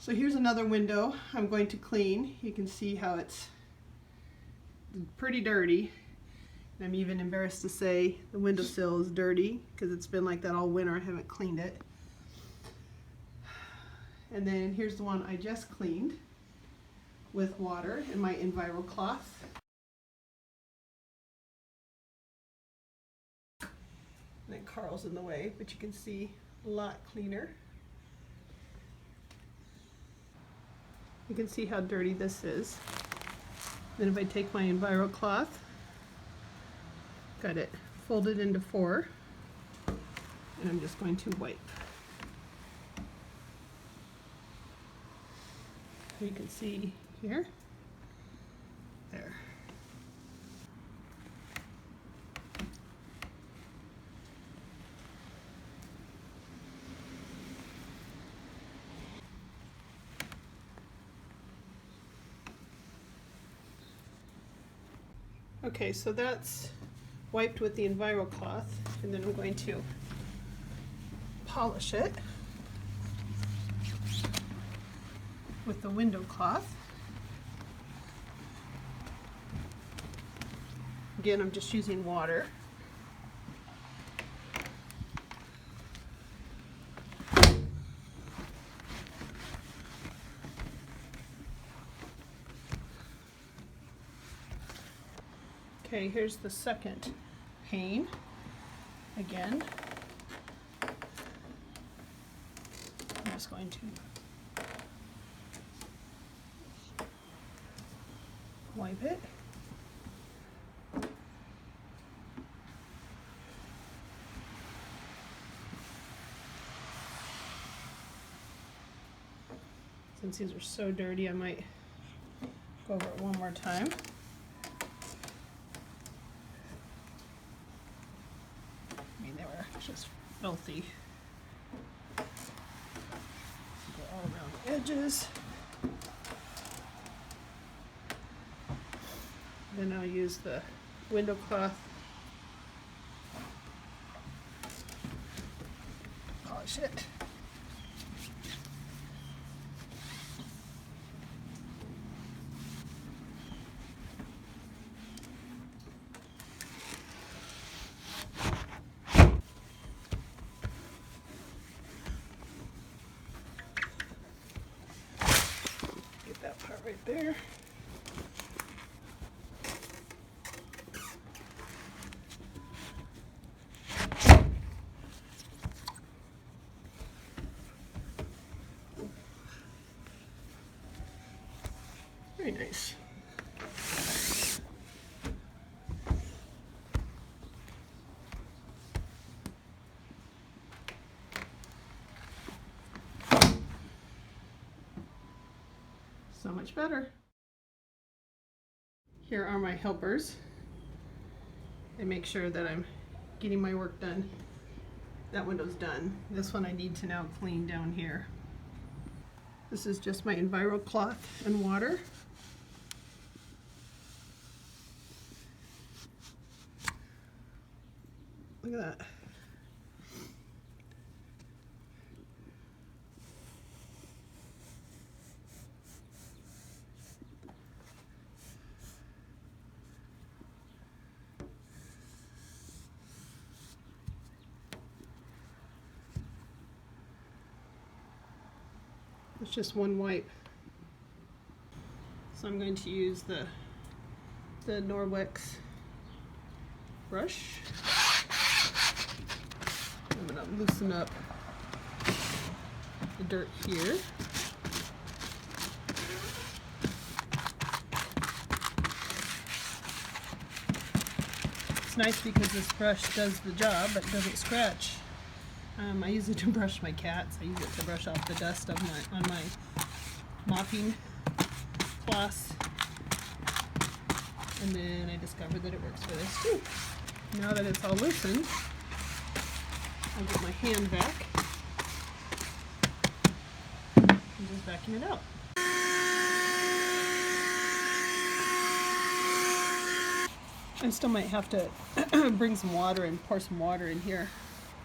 So here's another window I'm going to clean. You can see how it's pretty dirty. I'm even embarrassed to say the windowsill is dirty because it's been like that all winter. I haven't cleaned it. And then here's the one I just cleaned with water in my EnviroCloth. And then Carl's in the way, but you can see a lot cleaner. You can see how dirty this is. Then if I take my EnviroCloth, got it folded into 4, and I'm just going to wipe. You can see here, there. Okay, so that's wiped with the EnviroCloth, and then I'm going to polish it with the window cloth. Again, I'm just using water. Okay, here's the second pane. Again, I'm just going to wipe it. Since these are so dirty, I might go over it one more time. I mean, they were just filthy. Go all around the edges. Then I'll use the window cloth, polish it. Get that part right there. Very nice. So much better. Here are my helpers. I make sure that I'm getting my work done. That window's done. This one I need to now clean down here. This is just my EnviroCloth and water. Look at that. It's just one wipe. So I'm going to use the Norwex brush. I'm going to loosen up the dirt here. It's nice because this brush does the job but doesn't scratch. I use it to brush my cats. I use it to brush off the dust of on my mopping cloths. And then I discovered that it works for this too. Now that it's all loosened, I'll get my hand back and just vacuum it out. I still might have to bring some water and pour some water in here,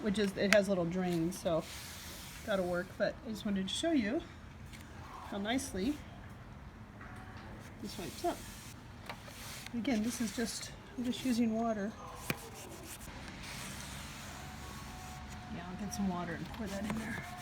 which is, it has little drains, so that'll work, but I just wanted to show you how nicely this wipes up. Again, this is just, I'm just using water. Yeah, I'll get some water and pour that in there.